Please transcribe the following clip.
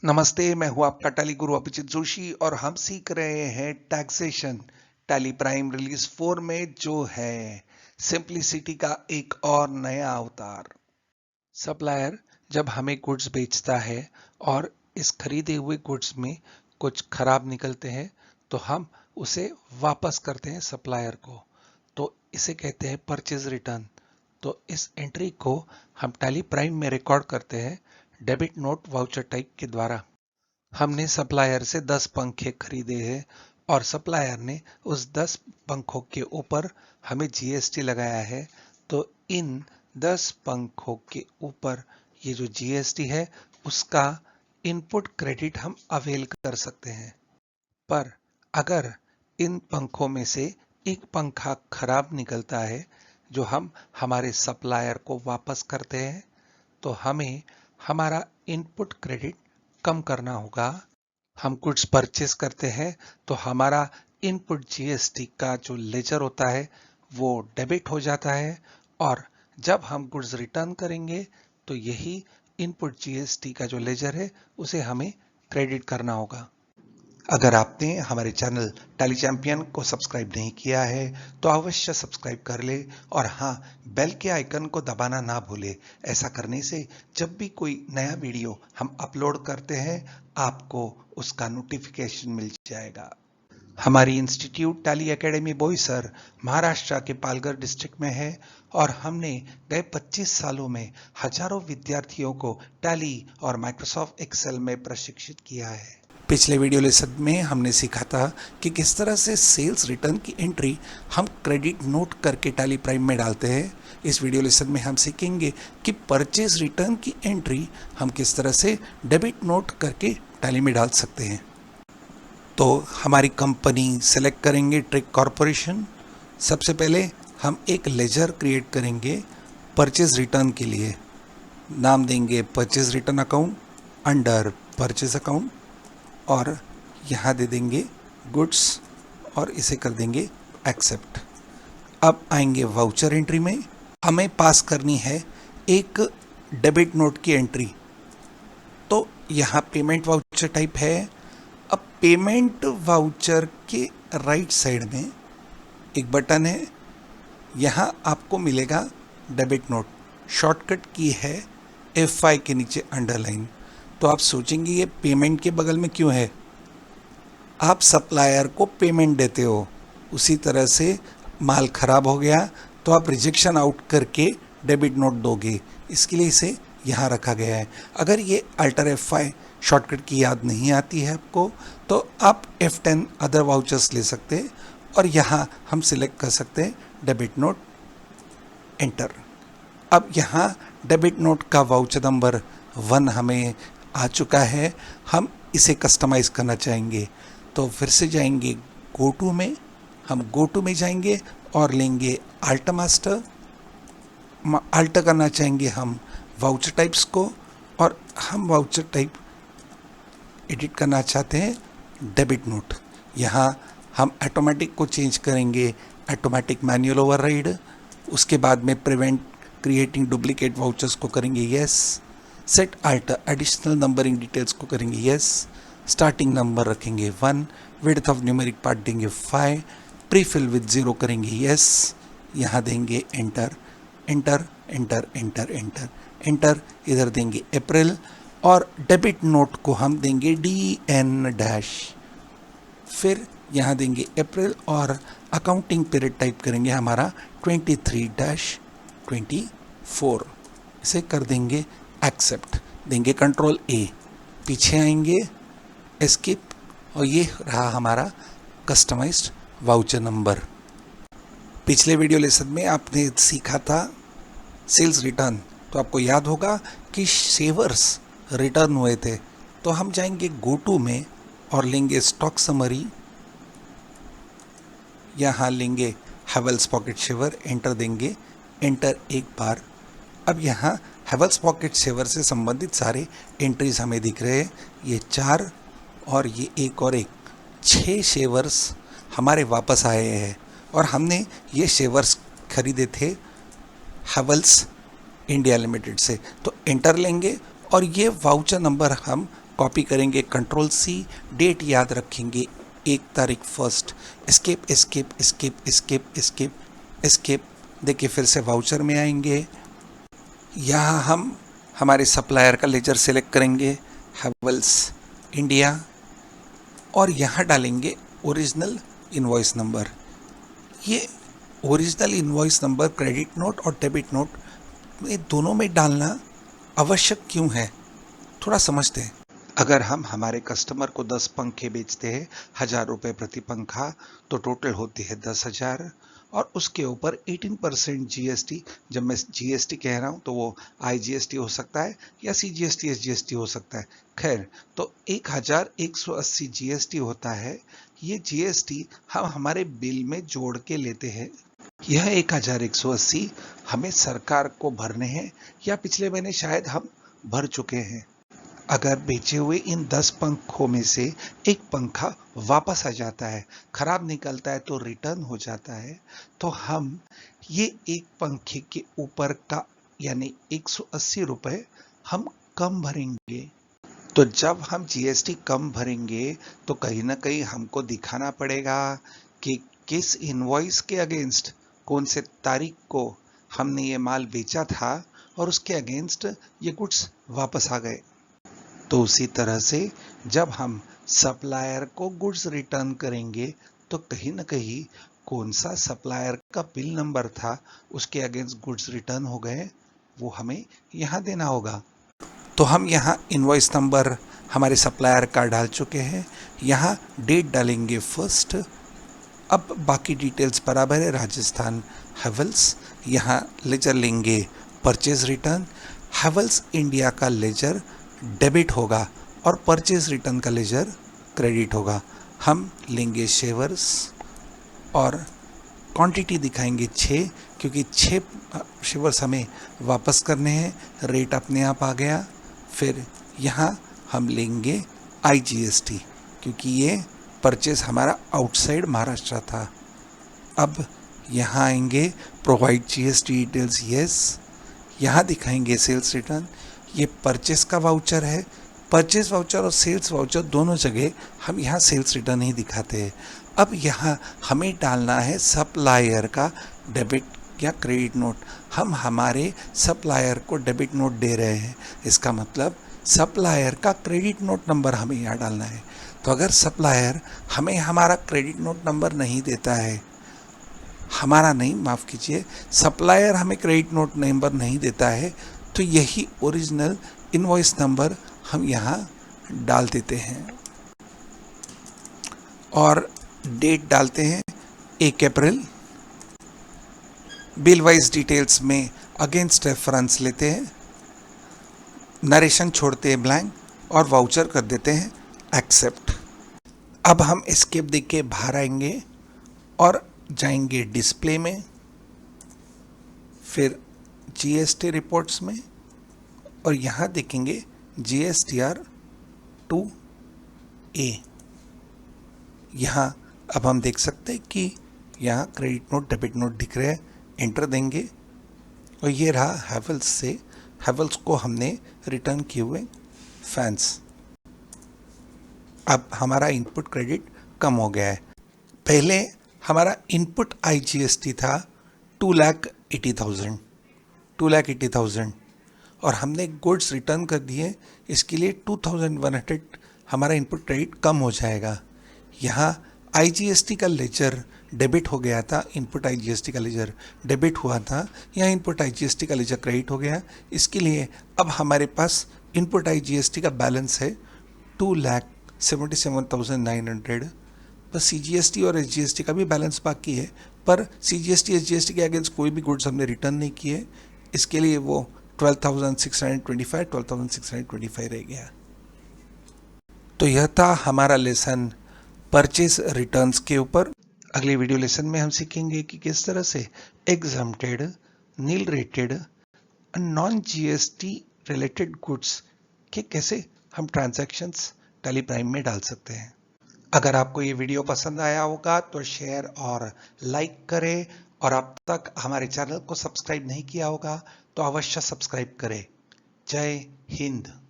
नमस्ते, मैं हूँ आपका टैली गुरु अभिजीत जोशी और हम सीख रहे हैं टैक्सेशन टैली प्राइम रिलीज 4 में जो है सिंप्लिसिटी का एक और नया अवतार। सप्लायर जब हमें गुड्स बेचता है और इस खरीदे हुए गुड्स में कुछ खराब निकलते हैं तो हम उसे वापस करते हैं सप्लायर को, तो इसे कहते हैं परचेज रिटर्न। तो इस एंट्री को हम टैली प्राइम में रिकॉर्ड करते हैं डेबिट नोट वाउचर टाइप के द्वारा। हमने सप्लायर से 10 पंखे खरीदे हैं और सप्लायर ने उस 10 पंखों के ऊपर हमें जीएसटी लगाया है, तो इन 10 पंखों के ऊपर ये जो जीएसटी है उसका इनपुट क्रेडिट हम अवेल कर सकते हैं। पर अगर इन पंखों में से एक पंखा खराब निकलता है जो हम हमारे सप्लायर को वापस करते हैं, तो हमें हमारा इनपुट क्रेडिट कम करना होगा। हम गुड्स परचेस करते हैं तो हमारा इनपुट जीएसटी का जो लेजर होता है वो डेबिट हो जाता है, और जब हम गुड्स रिटर्न करेंगे तो यही इनपुट जीएसटी का जो लेजर है उसे हमें क्रेडिट करना होगा। अगर आपने हमारे चैनल टैली चैंपियन को सब्सक्राइब नहीं किया है तो अवश्य सब्सक्राइब कर ले, और हाँ, बेल के आइकन को दबाना ना भूले। ऐसा करने से जब भी कोई नया वीडियो हम अपलोड करते हैं आपको उसका नोटिफिकेशन मिल जाएगा। हमारी institute tally academy Boisar Maharashtra के पालघर डिस्ट्रिक्ट में है और हमने गए 25 सालों में हजारों विद्यार्थियों को टैली और माइक्रोसॉफ्ट एक्सेल में प्रशिक्षित किया है। पिछले वीडियो लेसन में हमने सीखा था कि किस तरह से सेल्स रिटर्न की एंट्री हम क्रेडिट नोट करके टैली प्राइम में डालते हैं। इस वीडियो लेसन में हम सीखेंगे कि परचेज रिटर्न की एंट्री हम किस तरह से डेबिट नोट करके टैली में डाल सकते हैं। तो हमारी कंपनी सेलेक्ट करेंगे ट्रिक कॉरपोरेशन। सबसे पहले हम एक लेजर क्रिएट करेंगे परचेज रिटर्न के लिए। नाम देंगे purchase return account under purchase account, और यहाँ दे देंगे गुड्स और इसे कर देंगे एक्सेप्ट। अब आएंगे वाउचर एंट्री में। हमें पास करनी है एक डेबिट नोट की एंट्री, तो यहाँ पेमेंट वाउचर टाइप है। अब पेमेंट वाउचर के राइट साइड में एक बटन है, यहाँ आपको मिलेगा डेबिट नोट। शॉर्टकट की है F5 के नीचे अंडरलाइन। तो आप सोचेंगे ये पेमेंट के बगल में क्यों है? आप सप्लायर को पेमेंट देते हो, उसी तरह से माल खराब हो गया तो आप रिजेक्शन आउट करके डेबिट नोट दोगे, इसके लिए इसे यहाँ रखा गया है। अगर ये अल्टर F5 शॉर्टकट की याद नहीं आती है आपको तो आप F10 अदर वाउचर्स ले सकते हैं और यहाँ हम सिलेक्ट कर सकते हैं डेबिट नोट, एंटर। अब यहाँ डेबिट नोट का वाउचर नंबर 1 हमें आ चुका है। हम इसे कस्टमाइज़ करना चाहेंगे तो फिर से जाएंगे गो टू में। हम गो टू में जाएंगे और लेंगे आल्ट मास्टर। आल्ट करना चाहेंगे हम वाउचर टाइप्स को, और हम वाउचर टाइप एडिट करना चाहते हैं डेबिट नोट। यहाँ हम ऑटोमेटिक को चेंज करेंगे ऑटोमेटिक मैनुअल ओवरराइड। उसके बाद में प्रिवेंट क्रिएटिंग डुप्लीकेट वाउचर्स को करेंगे yes. Set alter additional numbering details को करेंगे यस। स्टार्टिंग नंबर रखेंगे 1, विड्थ ऑफ न्यूमेरिक पार्ट देंगे 5, प्री फिल विद 0 करेंगे यस। यहाँ देंगे enter enter enter enter enter enter. इधर देंगे अप्रैल और डेबिट नोट को हम देंगे DN-। फिर यहाँ देंगे अप्रैल और अकाउंटिंग पीरियड टाइप करेंगे हमारा 23-24। इसे कर देंगे एक्सेप्ट, देंगे कंट्रोल A, पीछे आएंगे एस्केप, और ये रहा हमारा कस्टमाइज्ड वाउचर नंबर। पिछले वीडियो लेसन में आपने सीखा था सेल्स रिटर्न, तो आपको याद होगा कि शेवर्स रिटर्न हुए थे। तो हम जाएंगे गो टू में और लेंगे स्टॉक समरी। यहाँ लेंगे हैवेल्स पॉकेट शेवर, एंटर देंगे, एंटर एक बार। अब यहाँ हैवेल्स पॉकेट शेवर से संबंधित सारे एंट्रीज हमें दिख रहे हैं। ये 4 और ये 1 और 1, 6 शेवर्स हमारे वापस आए हैं, और हमने ये शेवर्स खरीदे थे हैवेल्स इंडिया लिमिटेड से। तो एंटर लेंगे और ये वाउचर नंबर हम कॉपी करेंगे कंट्रोल C, डेट याद रखेंगे 1 तारीख 1, escape escape escape escape escape escape. देखिए फिर से वाउचर में आएंगे, यहाँ हम हमारे सप्लायर का लेजर सेलेक्ट करेंगे, हैवेल्स इंडिया, और यहाँ डालेंगे ओरिजिनल इनवॉइस नंबर। ये original invoice number credit note और डेबिट नोट में दोनों में डालना आवश्यक क्यों है, थोड़ा समझते हैं। अगर हम हमारे कस्टमर को 10 पंखे बेचते हैं 1000 रुपये प्रति पंखा, तो टोटल होती है 10,000, और उसके ऊपर 18% GST। जब मैं GST कह रहा हूँ तो वो IGST हो सकता है या CGST SGST हो सकता है। खैर, तो 1180 GST होता है। ये GST हम हमारे बिल में जोड़ के लेते हैं। यह 1180 हमें सरकार को भरने हैं, या पिछले महीने शायद हम भर चुके हैं। अगर बेचे हुए इन 10 पंखों में से एक पंखा वापस आ जाता है, खराब निकलता है तो रिटर्न हो जाता है, तो हम ये एक पंखे के ऊपर का यानी 180 रुपये हम कम भरेंगे। तो जब हम GST कम भरेंगे तो कहीं ना कहीं हमको दिखाना पड़ेगा कि किस इनवॉइस के अगेंस्ट, कौन से तारीख को हमने ये माल बेचा था और उसके अगेंस्ट ये गुड्स वापस आ गए। तो उसी तरह से जब हम सप्लायर को गुड्स रिटर्न करेंगे तो कहीं ना कहीं कौन सा सप्लायर का बिल नंबर था उसके अगेंस्ट गुड्स रिटर्न हो गए, वो हमें यहाँ देना होगा। तो हम यहाँ इनवॉइस नंबर हमारे सप्लायर का डाल चुके हैं, यहाँ डेट डालेंगे 1। अब बाकी डिटेल्स बराबर है, राजस्थान हैवेल्स। यहाँ लेजर लेंगे परचेज रिटर्न, हैवेल्स इंडिया का लेजर डेबिट होगा और परचेज रिटर्न का लेजर क्रेडिट होगा। हम लेंगे शेवर्स और क्वांटिटी दिखाएंगे 6, क्योंकि 6 शेवर्स हमें वापस करने हैं। रेट अपने आप आ गया। फिर यहाँ हम लेंगे IGST, क्योंकि ये परचेज हमारा आउटसाइड महाराष्ट्र था। अब यहाँ आएंगे प्रोवाइड GST डिटेल्स, यस। यहाँ दिखाएंगे सेल्स रिटर्न। ये परचेस का वाउचर है। परचेस वाउचर और सेल्स वाउचर दोनों जगह हम यहाँ सेल्स रिटर्न ही दिखाते हैं। अब यहाँ हमें डालना है सप्लायर का डेबिट या क्रेडिट नोट। हम हमारे सप्लायर को डेबिट नोट दे रहे हैं, इसका मतलब सप्लायर का क्रेडिट नोट नंबर हमें यहाँ डालना है। तो अगर सप्लायर हमें हमारा क्रेडिट नोट नंबर नहीं देता है, हमारा नहीं, माफ़ कीजिए, सप्लायर हमें क्रेडिट नोट नंबर नहीं देता है, तो यही ओरिजिनल इनवॉइस नंबर हम यहाँ डाल देते हैं और डेट डालते हैं 1 अप्रैल। बिल वाइज डिटेल्स में अगेंस्ट रेफरेंस लेते हैं, नरेशन छोड़ते हैं ब्लैंक और वाउचर कर देते हैं एक्सेप्ट। अब हम एस्केप देख के बाहर आएंगे और जाएंगे डिस्प्ले में, फिर GST रिपोर्ट्स में, और यहाँ देखेंगे GSTR 2A। यहाँ अब हम देख सकते हैं कि यहाँ क्रेडिट नोट डेबिट नोट दिख रहे हैं। एंटर देंगे और ये रहा हैवेल्स से, हैवेल्स को हमने रिटर्न किए हुए फैंस। अब हमारा इनपुट क्रेडिट कम हो गया है। पहले हमारा इनपुट IGST था 2,80,000 और हमने गुड्स रिटर्न कर दिए, इसके लिए 2,100 हमारा इनपुट क्रेडिट कम हो जाएगा। यहाँ IGST का लेजर डेबिट हो गया था, इनपुट IGST का लेजर डेबिट हुआ था, यहाँ इनपुट IGST का लेजर क्रेडिट हो गया। इसके लिए अब हमारे पास इनपुट IGST का बैलेंस है 2,77,900। बस CGST और SGST का भी बैलेंस बाकी है, पर CGST SGST के अगेंस्ट कोई भी गुड्स हमने रिटर्न नहीं किए, इसके लिए वो 12,625 रह गया। तो यह था हमारा लेसन परचेज रिटर्न्स के ऊपर। अगले वीडियो लेसन में हम सीखेंगे कि किस तरह से exempted, nil rated, non GST related goods के कैसे हम ट्रांजैक्शंस टैली प्राइम में डाल सकते हैं। अगर आपको ये वीडियो पसंद आया होगा तो शेयर और लाइक करें, और अब तक हमारे चैनल को सब्सक्राइब नहीं किया होगा तो अवश्य सब्सक्राइब करें। जय हिंद।